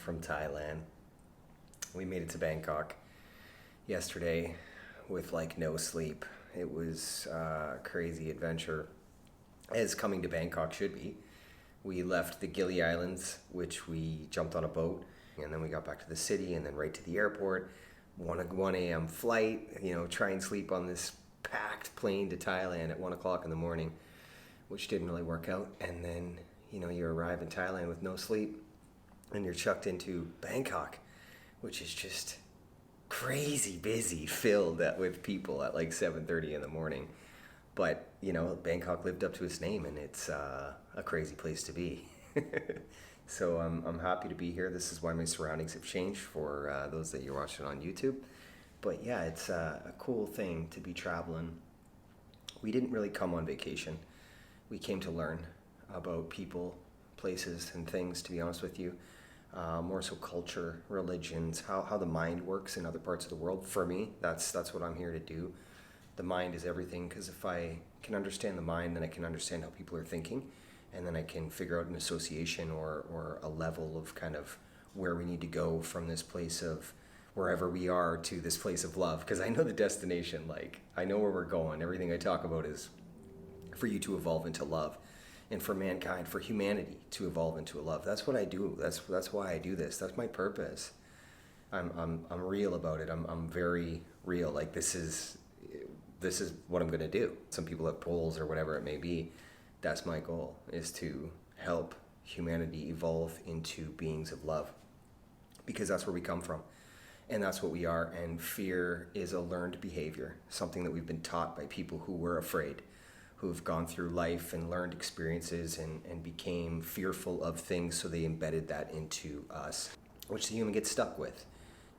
from Thailand. We made it to Bangkok yesterday with like no sleep. It was a crazy adventure, as coming to Bangkok should be. We left the Gili Islands, which we jumped on a boat, and then we got back to the city and then right to the airport. 1 a.m. flight, try and sleep on this packed plane to Thailand at 1 o'clock in the morning, which didn't really work out. And then, you arrive in Thailand with no sleep and you're chucked into Bangkok, which is just crazy busy, filled with people at like 7:30 in the morning. But, Bangkok lived up to its name, and it's a crazy place to be. So I'm happy to be here. This is why my surroundings have changed for those that you're watching on YouTube. But yeah, it's a cool thing to be traveling. We didn't really come on vacation. We came to learn about people, places, and things, to be honest with you. More so culture, religions, how the mind works in other parts of the world. For me, that's what I'm here to do. The mind is everything, because if I can understand the mind, then I can understand how people are thinking, and then I can figure out an association or a level of kind of where we need to go from this place of wherever we are to this place of love, because I know the destination. Like, I know where we're going. Everything I talk about is for you to evolve into love, and for mankind, for humanity to evolve into a love. That's what I do. That's why I do this. That's my purpose. I'm real about it. I'm very real. Like, this is what I'm going to do. Some people have goals or whatever it may be. That's my goal, is to help humanity evolve into beings of love, because that's where we come from, and that's what we are. And fear is a learned behavior, something that we've been taught by people who were afraid, who have gone through life and learned experiences and became fearful of things, so they embedded that into us, which the human gets stuck with.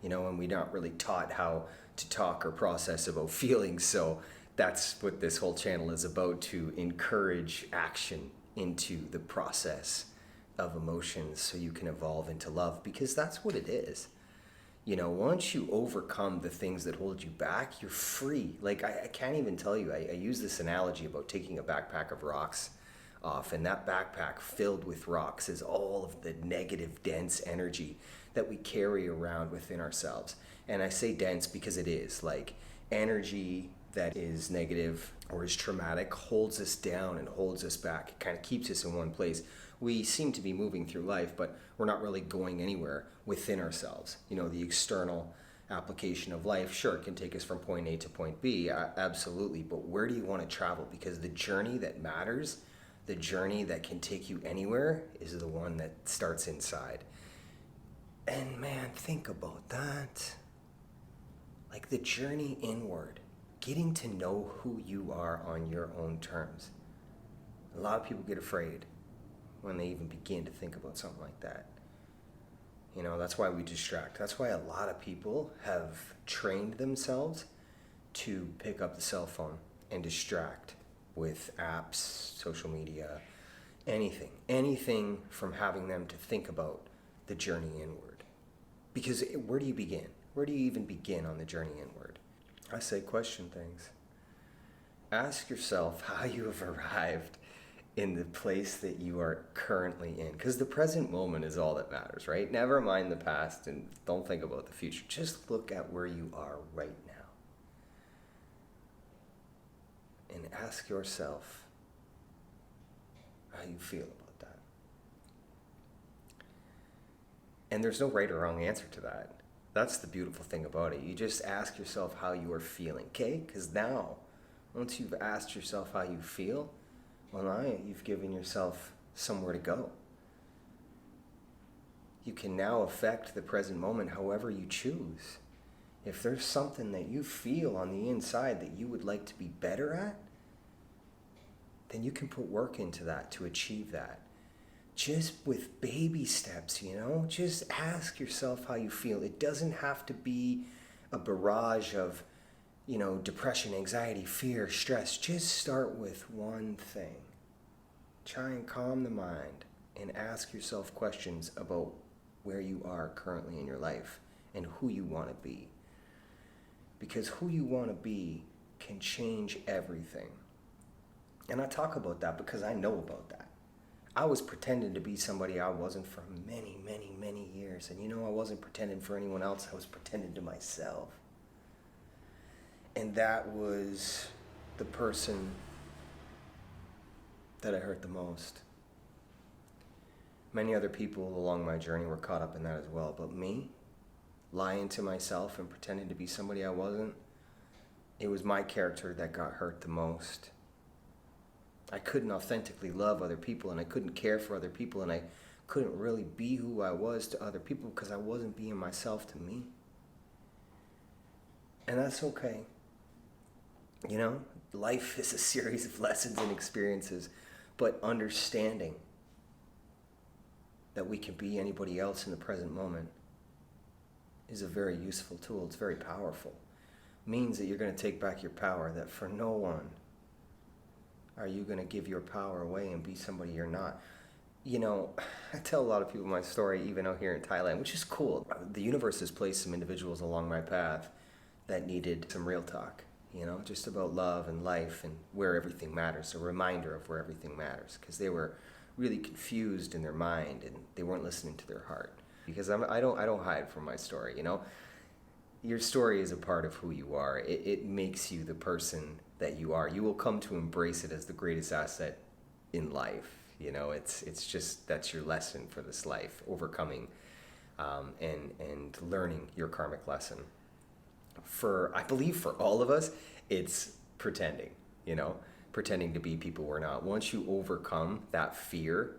And we're not really taught how to talk or process about feelings. So that's what this whole channel is about, to encourage action into the process of emotions so you can evolve into love, because that's what it is. Once you overcome the things that hold you back, you're free. Like, I can't even tell you, I use this analogy about taking a backpack of rocks off, and that backpack filled with rocks is all of the negative, dense energy that we carry around within ourselves. And I say dense because it is. Like, energy that is negative or is traumatic holds us down and holds us back. It kind of keeps us in one place. We seem to be moving through life, but we're not really going anywhere within ourselves. The external application of life, sure, it can take us from point A to point B, absolutely. But where do you want to travel? Because the journey that matters, the journey that can take you anywhere, is the one that starts inside. And man, think about that. Like, the journey inward, getting to know who you are on your own terms. A lot of people get afraid when they even begin to think about something like that. That's why we distract. That's why a lot of people have trained themselves to pick up the cell phone and distract with apps, social media, anything from having them to think about the journey inward. Because where do you begin? Where do you even begin on the journey inward? I say question things. Ask yourself how you have arrived in the place that you are currently in. Because the present moment is all that matters, right? Never mind the past and don't think about the future. Just look at where you are right now. And ask yourself how you feel about that. And there's no right or wrong answer to that. That's the beautiful thing about it. You just ask yourself how you are feeling, okay? Because now, once you've asked yourself how you feel, well, now you've given yourself somewhere to go. You can now affect the present moment however you choose. If there's something that you feel on the inside that you would like to be better at, then you can put work into that to achieve that. Just with baby steps, just ask yourself how you feel. It doesn't have to be a barrage of, depression, anxiety, fear, stress. Just start with one thing. Try and calm the mind and ask yourself questions about where you are currently in your life and who you want to be. Because who you want to be can change everything. And I talk about that because I know about that. I was pretending to be somebody I wasn't for many, many, many years. And I wasn't pretending for anyone else. I was pretending to myself. And that was the person that I hurt the most. Many other people along my journey were caught up in that as well. But me, lying to myself and pretending to be somebody I wasn't, it was my character that got hurt the most. I couldn't authentically love other people, and I couldn't care for other people, and I couldn't really be who I was to other people because I wasn't being myself to me. And that's okay. Life is a series of lessons and experiences, but understanding that we can be anybody else in the present moment is a very useful tool. It's very powerful. It means that you're going to take back your power, that for no one are you going to give your power away and be somebody you're not. I tell a lot of people my story, even out here in Thailand, which is cool. The universe has placed some individuals along my path that needed some real talk, just about love and life and where everything matters, a reminder of where everything matters, because they were really confused in their mind and they weren't listening to their heart. Because I don't hide from my story, Your story is a part of who you are. It makes you the person that you are. You will come to embrace it as the greatest asset in life. It's just, that's your lesson for this life, overcoming and learning your karmic lesson. I believe for all of us, it's pretending, pretending to be people we're not. Once you overcome that fear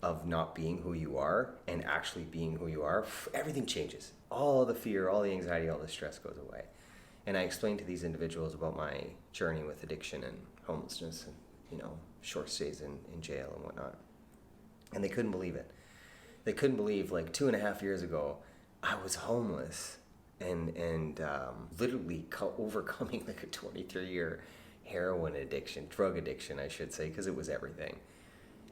of not being who you are and actually being who you are, everything changes. All the fear, all the anxiety, all the stress goes away. And I explained to these individuals about my journey with addiction and homelessness and, short stays in jail and whatnot. And they couldn't believe it. They couldn't believe, 2.5 years ago, I was homeless and literally overcoming a 23-year heroin addiction, drug addiction, I should say, because it was everything.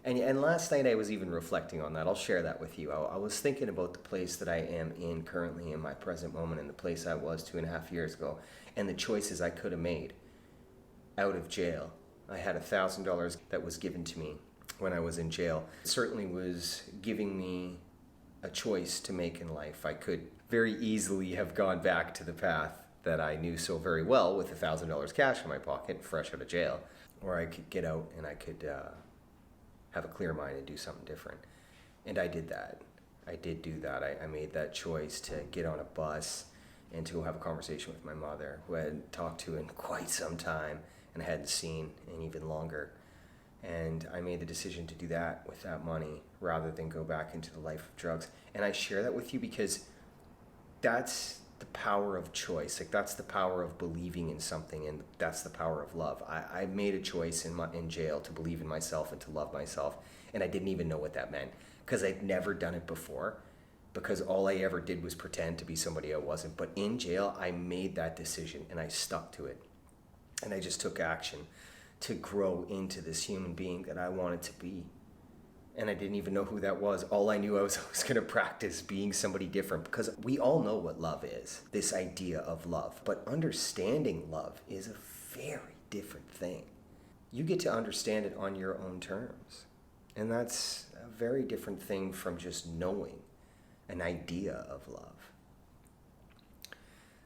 And last night I was even reflecting on that. I'll share that with you. I was thinking about the place that I am in currently in my present moment and the place I was 2.5 years ago and the choices I could have made out of jail. I had $1,000 that was given to me when I was in jail. It certainly was giving me a choice to make in life. I could very easily have gone back to the path that I knew so very well with $1,000 cash in my pocket, fresh out of jail, or I could get out and I could have a clear mind and do something different. And I did that. I did do that. I made that choice to get on a bus and to go have a conversation with my mother, who I hadn't talked to in quite some time and I hadn't seen in even longer. And I made the decision to do that with that money rather than go back into the life of drugs. And I share that with you because that's the power of choice. That's the power of believing in something, and that's the power of love. I made a choice in jail to believe in myself and to love myself, and I didn't even know what that meant because I'd never done it before, because all I ever did was pretend to be somebody I wasn't. But in jail, I made that decision and I stuck to it, and I just took action to grow into this human being that I wanted to be. And I didn't even know who that was. All I knew I was going to practice being somebody different, because we all know what love is, this idea of love. But understanding love is a very different thing. You get to understand it on your own terms. And that's a very different thing from just knowing an idea of love.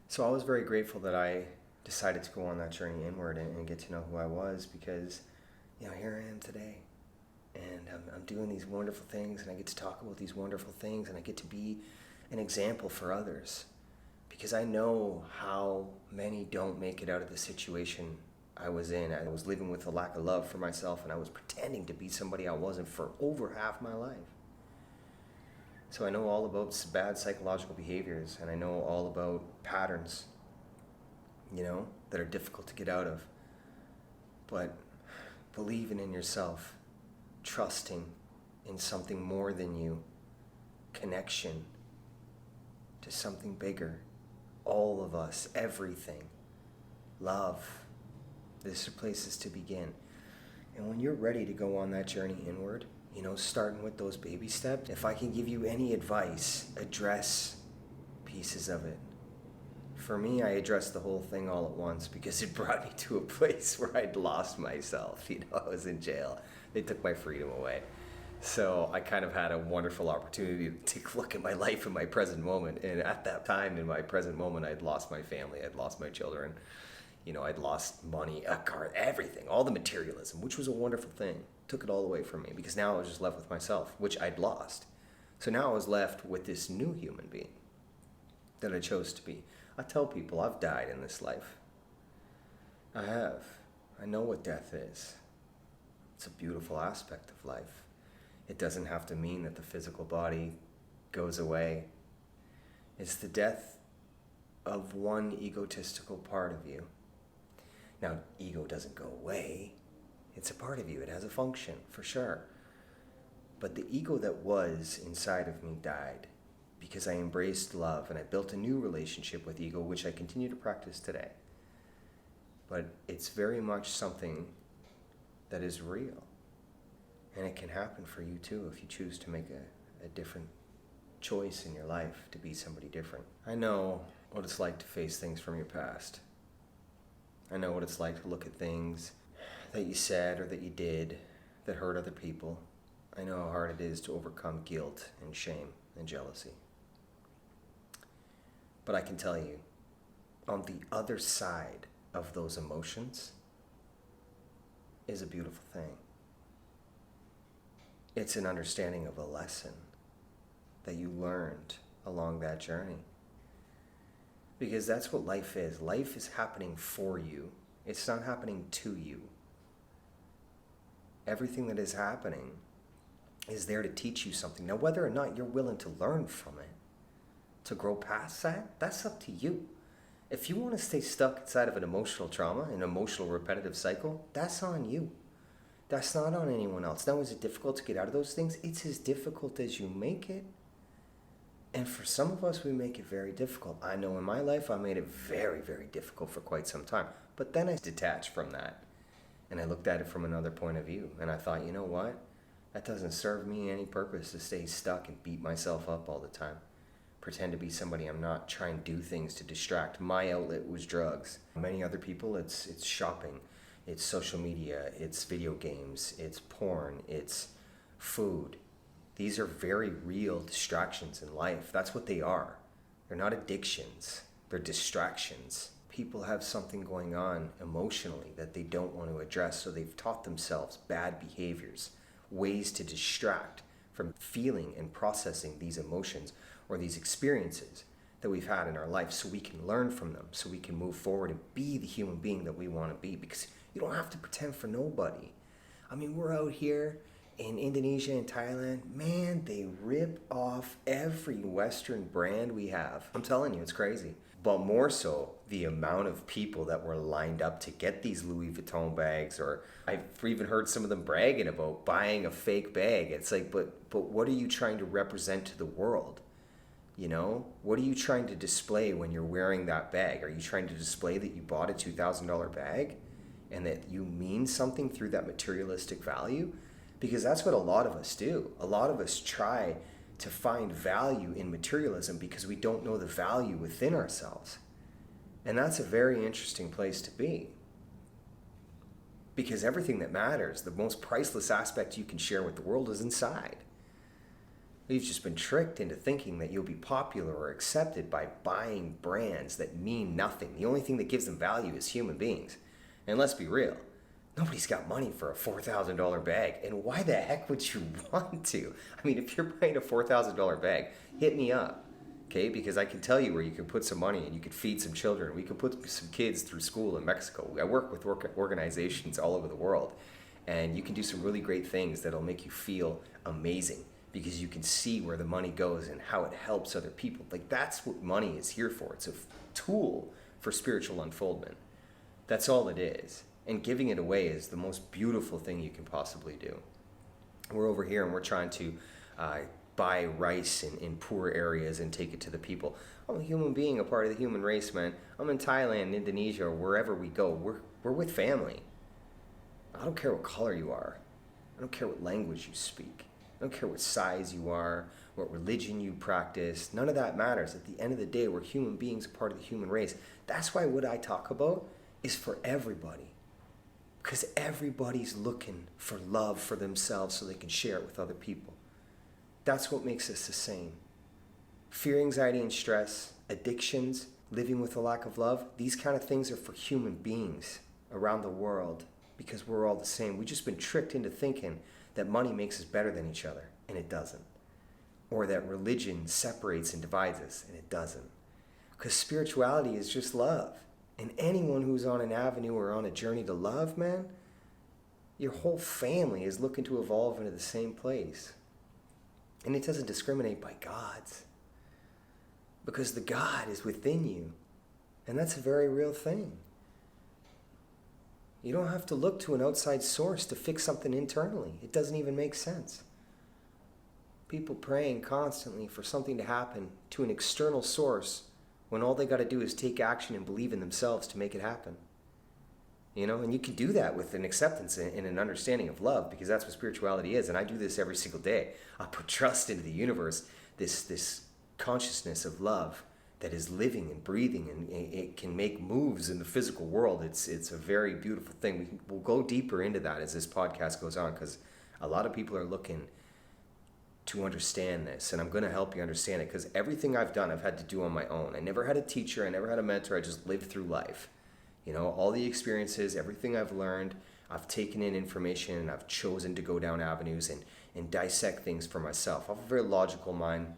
So I was very grateful that I decided to go on that journey inward and get to know who I was, because, here I am today. And I'm doing these wonderful things, and I get to talk about these wonderful things, and I get to be an example for others, because I know how many don't make it out of the situation I was in. I was living with a lack of love for myself, and I was pretending to be somebody I wasn't for over half my life. So I know all about bad psychological behaviors, and I know all about patterns, that are difficult to get out of. But believing in yourself, trusting in something more than you, connection to something bigger, all of us, everything, love. These are places to begin. And when you're ready to go on that journey inward, starting with those baby steps, if I can give you any advice, address pieces of it. For me, I addressed the whole thing all at once because it brought me to a place where I'd lost myself. I was in jail. They took my freedom away. So I kind of had a wonderful opportunity to take a look at my life in my present moment. And at that time, in my present moment, I'd lost my family, I'd lost my children, I'd lost money, a car, everything, all the materialism, which was a wonderful thing. Took it all away from me because now I was just left with myself, which I'd lost. So now I was left with this new human being that I chose to be. I tell people I've died in this life. I have. I know what death is. It's a beautiful aspect of life. It doesn't have to mean that the physical body goes away. It's the death of one egotistical part of you. Now, ego doesn't go away. It's a part of you. It has a function, for sure. But the ego that was inside of me died because I embraced love and I built a new relationship with ego, which I continue to practice today. But it's very much something that is real. And it can happen for you too if you choose to make a different choice in your life to be somebody different. I know what it's like to face things from your past. I know what it's like to look at things that you said or that you did that hurt other people. I know how hard it is to overcome guilt and shame and jealousy. But I can tell you, on the other side of those emotions is a beautiful thing. It's an understanding of a lesson that you learned along that journey. Because that's what life is. Life is happening for you. It's not happening to you. Everything that is happening is there to teach you something. Now, whether or not you're willing to learn from it, to grow past that, that's up to you. If you want to stay stuck inside of an emotional trauma, an emotional repetitive cycle, that's on you. That's not on anyone else. Now, is it difficult to get out of those things? It's as difficult as you make it. And for some of us, we make it very difficult. I know in my life, I made it very, very difficult for quite some time. But then I detached from that. And I looked at it from another point of view. And I thought, you know what? That doesn't serve me any purpose to stay stuck and beat myself up all the time. Pretend to be somebody I'm not, try and do things to distract. My outlet was drugs. Many other people, it's shopping. It's social media. It's video games. It's porn. It's food. These are very real distractions in life. That's what they are. They're not addictions. They're distractions. People have something going on emotionally that they don't want to address, so they've taught themselves bad behaviors, ways to distract from feeling and processing these emotions or these experiences that we've had in our life so we can learn from them, so we can move forward and be the human being that we want to be, because you don't have to pretend for nobody. I mean, we're out here in Indonesia and Thailand, man, they rip off every Western brand we have. I'm telling you, it's crazy. But more so, the amount of people that were lined up to get these Louis Vuitton bags, or I've even heard some of them bragging about buying a fake bag. It's like, but what are you trying to represent to the world? What are you trying to display when you're wearing that bag? Are you trying to display that you bought a $2,000 bag and that you mean something through that materialistic value? Because that's what a lot of us do. A lot of us try to find value in materialism because we don't know the value within ourselves. And that's a very interesting place to be. Because everything that matters, the most priceless aspect you can share with the world, is inside. We've just been tricked into thinking that you'll be popular or accepted by buying brands that mean nothing. The only thing that gives them value is human beings. And let's be real. Nobody's got money for a $4,000 bag. And why the heck would you want to? I mean, if you're buying a $4,000 bag, hit me up, okay? Because I can tell you where you can put some money and you could feed some children. We could put some kids through school in Mexico. I work with organizations all over the world. And you can do some really great things that'll make you feel amazing because you can see where the money goes and how it helps other people. Like, that's what money is here for. It's a tool for spiritual unfoldment. That's all it is. And giving it away is the most beautiful thing you can possibly do. We're over here and we're trying to buy rice in poor areas and take it to the people. I'm a human being, a part of the human race, man. I'm in Thailand, Indonesia, or wherever we go. We're with family. I don't care what color you are. I don't care what language you speak. I don't care what size you are, what religion you practice. None of that matters. At the end of the day, we're human beings, a part of the human race. That's why what I talk about is for everybody. Because everybody's looking for love for themselves so they can share it with other people. That's what makes us the same. Fear, anxiety, and stress, addictions, living with a lack of love, these kind of things are for human beings around the world because we're all the same. We've just been tricked into thinking that money makes us better than each other, and it doesn't. Or that religion separates and divides us, and it doesn't. Because spirituality is just love. And anyone who's on an avenue or on a journey to love, man, your whole family is looking to evolve into the same place. And it doesn't discriminate by gods. Because the God is within you. And that's a very real thing. You don't have to look to an outside source to fix something internally. It doesn't even make sense. People praying constantly for something to happen to an external source when all they got to do is take action and believe in themselves to make it happen. And you can do that with an acceptance and an understanding of love, because that's what spirituality is. And I do this every single day. I put trust into the universe, this consciousness of love that is living and breathing, and it can make moves in the physical world. It's a very beautiful thing. We'll go deeper into that as this podcast goes on, because a lot of people are looking to understand this, and I'm going to help you understand it, because everything I've done I've had to do on my own. I never had a teacher, I never had a mentor, I just lived through life. All the experiences, everything I've learned, I've taken in information, and I've chosen to go down avenues and dissect things for myself. I have a very logical mind,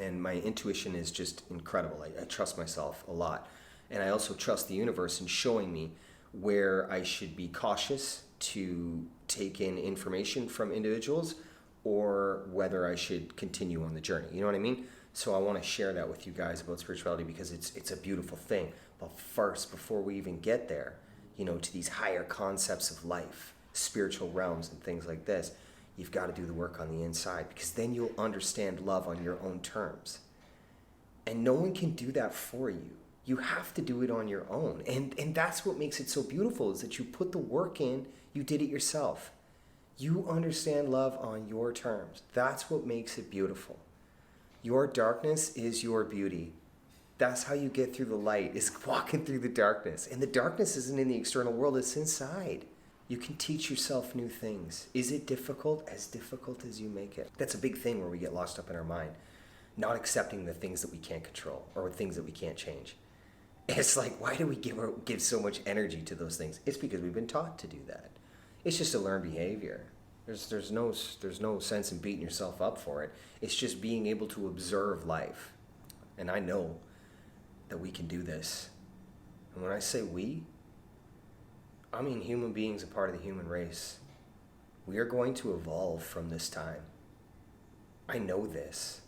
and my intuition is just incredible. I trust myself a lot, and I also trust the universe in showing me where I should be cautious to take in information from individuals, or whether I should continue on the journey. You know what I mean? So I want to share that with you guys about spirituality, because it's a beautiful thing. But first, before we even get there, to these higher concepts of life, spiritual realms and things like this, you've got to do the work on the inside, because then you'll understand love on your own terms. And no one can do that for you. You have to do it on your own. And that's what makes it so beautiful, is that you put the work in, you did it yourself. You understand love on your terms. That's what makes it beautiful. Your darkness is your beauty. That's how you get through the light, is walking through the darkness. And the darkness isn't in the external world, it's inside. You can teach yourself new things. Is it difficult? As difficult as you make it. That's a big thing where we get lost up in our mind. Not accepting the things that we can't control, or things that we can't change. It's like, why do we give so much energy to those things? It's because we've been taught to do that. It's just a learned behavior. There's no sense in beating yourself up for it. It's just being able to observe life. And I know that we can do this. And when I say we, I mean human beings, a part of the human race. We are going to evolve from this time. I know this.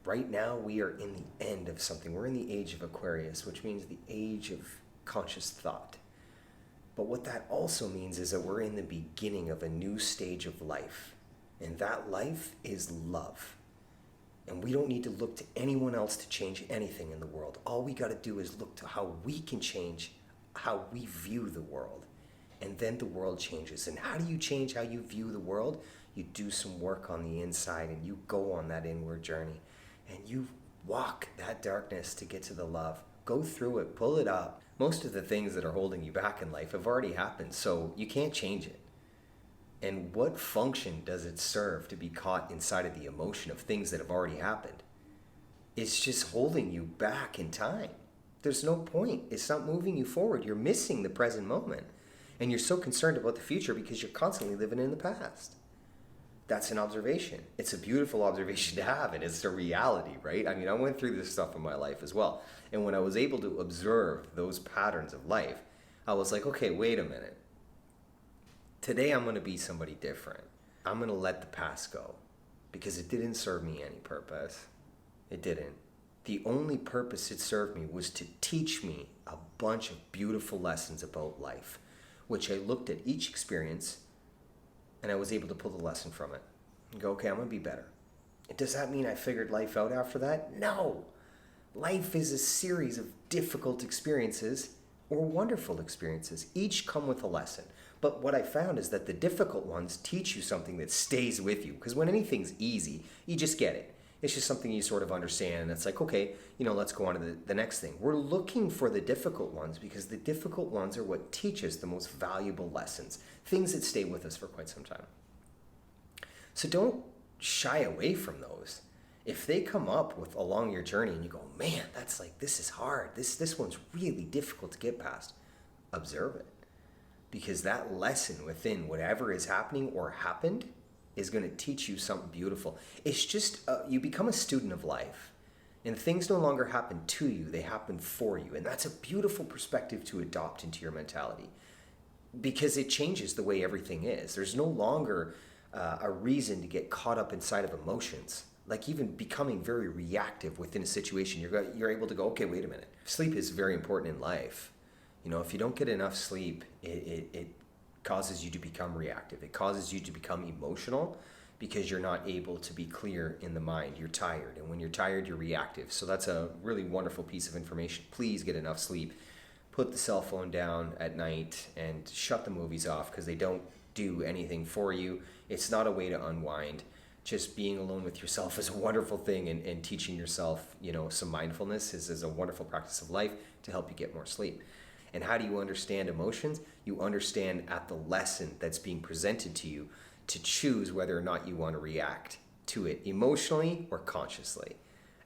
Right now we are in the end of something. We're in the age of Aquarius, which means the age of conscious thought. But what that also means is that we're in the beginning of a new stage of life. And that life is love. And we don't need to look to anyone else to change anything in the world. All we got to do is look to how we can change how we view the world. And then the world changes. And how do you change how you view the world? You do some work on the inside, and you go on that inward journey. And you walk that darkness to get to the love. Go through it, pull it up. Most of the things that are holding you back in life have already happened, so you can't change it. And what function does it serve to be caught inside of the emotion of things that have already happened? It's just holding you back in time. There's no point. It's not moving you forward. You're missing the present moment. And you're so concerned about the future because you're constantly living in the past. That's an observation. It's a beautiful observation to have, and it's a reality, right? I mean, I went through this stuff in my life as well. And when I was able to observe those patterns of life, I was like, okay, wait a minute. Today I'm going to be somebody different. I'm going to let the past go, because it didn't serve me any purpose. It didn't. The only purpose it served me was to teach me a bunch of beautiful lessons about life, which I looked at each experience and I was able to pull the lesson from it and go, okay, I'm going to be better. Does that mean I figured life out after that? No. Life is a series of difficult experiences or wonderful experiences. Each come with a lesson. But what I found is that the difficult ones teach you something that stays with you. Because when anything's easy, you just get it. It's just something you sort of understand. And it's like, okay, let's go on to the next thing. We're looking for the difficult ones because the difficult ones are what teach us the most valuable lessons, things that stay with us for quite some time. So don't shy away from those. If they come up with along your journey and you go, man, this is hard. This one's really difficult to get past. Observe it. Because that lesson within whatever is happening or happened is going to teach you something beautiful. It's just, you become a student of life. And things no longer happen to you, they happen for you. And that's a beautiful perspective to adopt into your mentality. Because it changes the way everything is. There's no longer a reason to get caught up inside of emotions. Like even becoming very reactive within a situation, you're able to go, okay, wait a minute. Sleep is very important in life. If you don't get enough sleep, it causes you to become reactive. It causes you to become emotional because you're not able to be clear in the mind. You're tired. And when you're tired, you're reactive. So that's a really wonderful piece of information. Please get enough sleep. Put the cell phone down at night and shut the movies off because they don't do anything for you. It's not a way to unwind. Just being alone with yourself is a wonderful thing, and teaching yourself, some mindfulness is a wonderful practice of life to help you get more sleep. And how do you understand emotions? You understand at the lesson that's being presented to you to choose whether or not you want to react to it emotionally or consciously.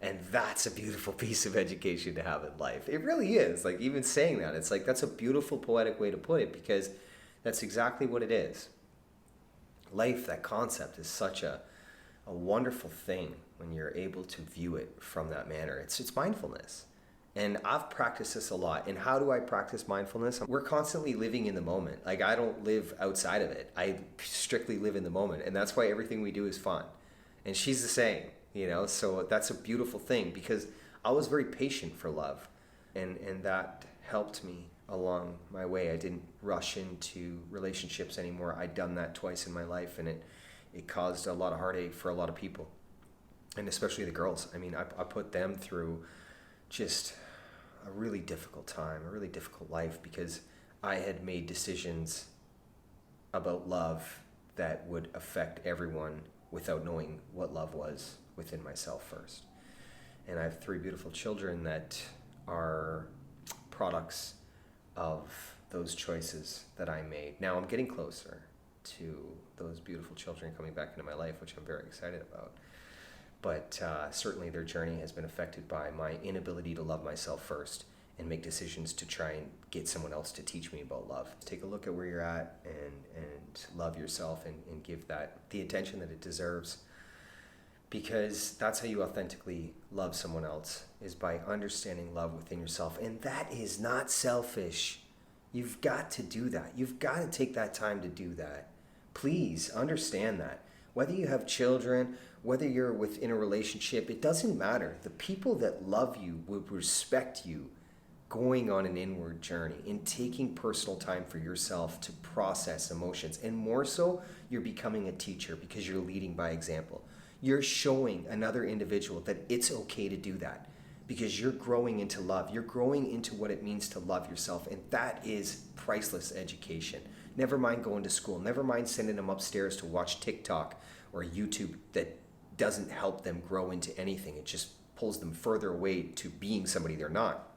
And that's a beautiful piece of education to have in life. It really is. Like even saying that, it's like that's a beautiful poetic way to put it because that's exactly what it is. Life, that concept, is such a wonderful thing when you're able to view it from that manner. It's mindfulness. And I've practiced this a lot. And how do I practice mindfulness? We're constantly living in the moment. Like I don't live outside of it. I strictly live in the moment. And that's why everything we do is fun. And she's the same, so that's a beautiful thing because I was very patient for love. And that helped me along my way. I didn't rush into relationships anymore. I'd done that twice in my life and it caused a lot of heartache for a lot of people. And especially the girls. I mean, I put them through just a really difficult time, a really difficult life because I had made decisions about love that would affect everyone without knowing what love was within myself first. And I have 3 beautiful children that are products of those choices that I made. Now I'm getting closer to those beautiful children coming back into my life, which I'm very excited about. But certainly their journey has been affected by my inability to love myself first and make decisions to try and get someone else to teach me about love. Take a look at where you're at and love yourself and give that the attention that it deserves. Because that's how you authentically love someone else, is by understanding love within yourself. And that is not selfish. You've got to do that. You've got to take that time to do that. Please understand that. Whether you have children, whether you're within a relationship, it doesn't matter. The people that love you will respect you going on an inward journey and taking personal time for yourself to process emotions. And more so, you're becoming a teacher because you're leading by example. You're showing another individual that it's okay to do that because you're growing into love. You're growing into what it means to love yourself. And that is priceless education. Never mind going to school. Never mind sending them upstairs to watch TikTok or YouTube that doesn't help them grow into anything. It just pulls them further away to being somebody they're not.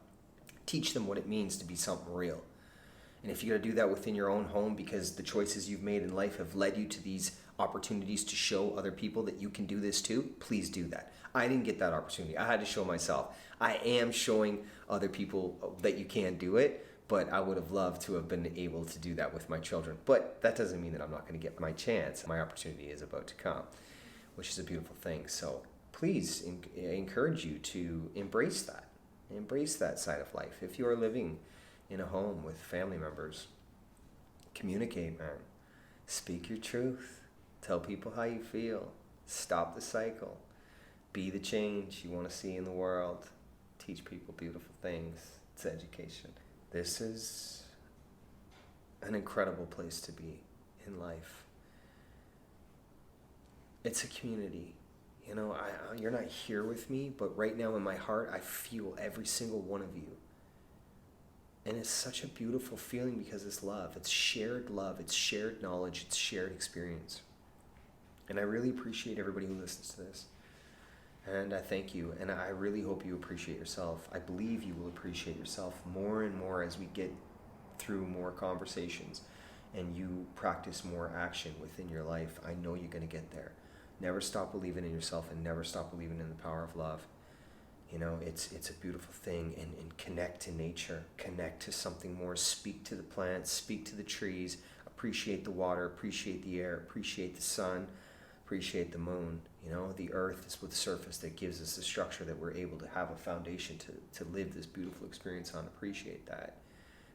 Teach them what it means to be something real. And if you got to do that within your own home because the choices you've made in life have led you to these opportunities to show other people that you can do this too, please do that. I didn't get that opportunity. I had to show myself. I am showing other people that you can do it, but I would have loved to have been able to do that with my children. But that doesn't mean that I'm not going to get my chance. My opportunity is about to come, which is a beautiful thing. So please encourage you to embrace that. Embrace that side of life. If you are living in a home with family members, communicate, man. Speak your truth. Tell people how you feel. Stop the cycle. Be the change you want to see in the world. Teach people beautiful things. It's education. This is an incredible place to be in life. It's a community. You're not here with me, but right now in my heart, I feel every single one of you. And it's such a beautiful feeling because it's love. It's shared love. It's shared knowledge. It's shared experience. And I really appreciate everybody who listens to this. And I thank you, and I really hope you appreciate yourself. I believe you will appreciate yourself more and more as we get through more conversations and you practice more action within your life. I know you're going to get there. Never stop believing in yourself and never stop believing in the power of love. You know, it's a beautiful thing, and connect to nature, connect to something more, speak to the plants, speak to the trees, appreciate the water, appreciate the air, appreciate the sun, appreciate the moon. You know, the earth is the surface that gives us the structure that we're able to have a foundation to live this beautiful experience on. Appreciate that.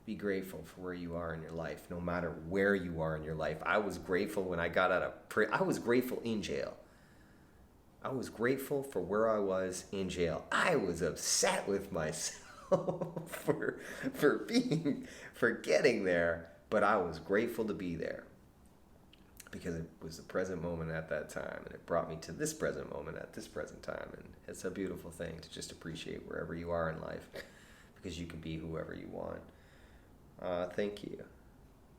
Be grateful for where you are in your life, no matter where you are in your life. I was grateful when I got out of I was grateful in jail. I was grateful for where I was in jail. I was upset with myself for getting there, but I was grateful to be there because it was the present moment at that time, and it brought me to this present moment at this present time. And it's a beautiful thing to just appreciate wherever you are in life, because you can be whoever you want. Thank you.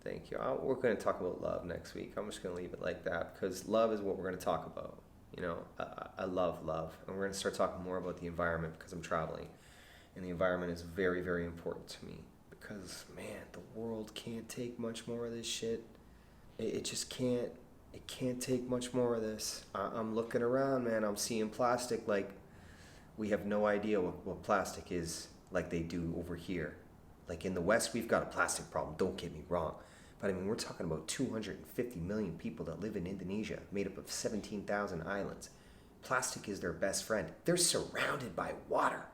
Thank you. We're going to talk about love next week. I'm just going to leave it like that because love is what we're going to talk about. You know, I love love. And we're going to start talking more about the environment because I'm traveling. And the environment is very, very important to me because, man, the world can't take much more of this shit. It just can't. It can't take much more of this. I'm looking around, man. I'm seeing plastic like we have no idea what plastic is like they do over here. Like in the West, we've got a plastic problem. Don't get me wrong. But I mean, we're talking about 250 million people that live in Indonesia, made up of 17,000 islands. Plastic is their best friend. They're surrounded by water.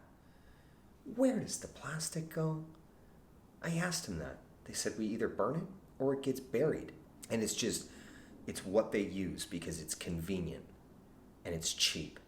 Where does the plastic go? I asked them that. They said we either burn it or it gets buried. And it's what they use because it's convenient and it's cheap.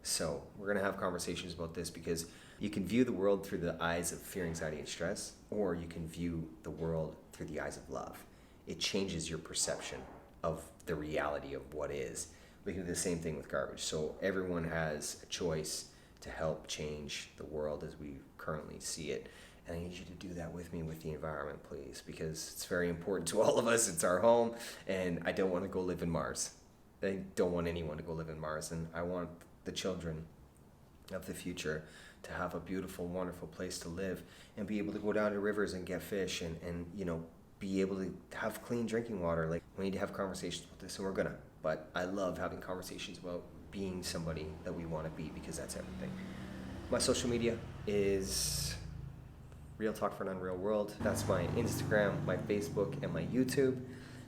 So we're going to have conversations about this because you can view the world through the eyes of fear, anxiety, and stress, or you can view the world through the eyes of love. It changes your perception of the reality of what is. We can do the same thing with garbage. So everyone has a choice to help change the world as we currently see it. And I need you to do that with me with the environment, please, because it's very important to all of us. It's our home, and I don't want to go live in Mars. I don't want anyone to go live in Mars, and I want the children of the future to have a beautiful, wonderful place to live and be able to go down to rivers and get fish and you know, be able to have clean drinking water. Like, we need to have conversations about this, and we're gonna. But I love having conversations about being somebody that we want to be because that's everything. My social media is Real Talk for an Unreal World. That's my Instagram, my Facebook, and my YouTube.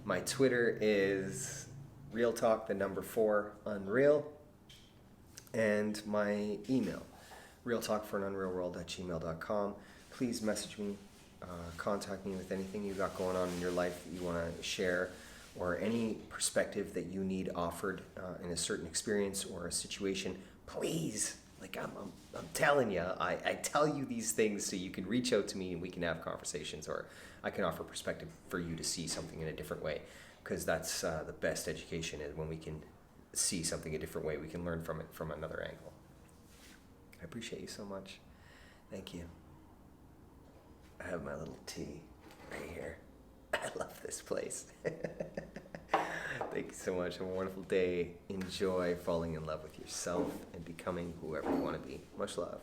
My Twitter is Real Talk, the number 4, Unreal. And my email, realtalkforanunrealworld@gmail.com. Please message me, contact me with anything you got going on in your life that you want to share, or any perspective that you need offered in a certain experience or a situation. Please, like I'm telling you, I tell you these things so you can reach out to me and we can have conversations, or I can offer perspective for you to see something in a different way, because that's the best education is when we can see something a different way. We can learn from it from another angle. I appreciate you so much. Thank you. I have my little tea right here. I love this place. Thank you so much. Have a wonderful day. Enjoy falling in love with yourself and becoming whoever you want to be. Much love.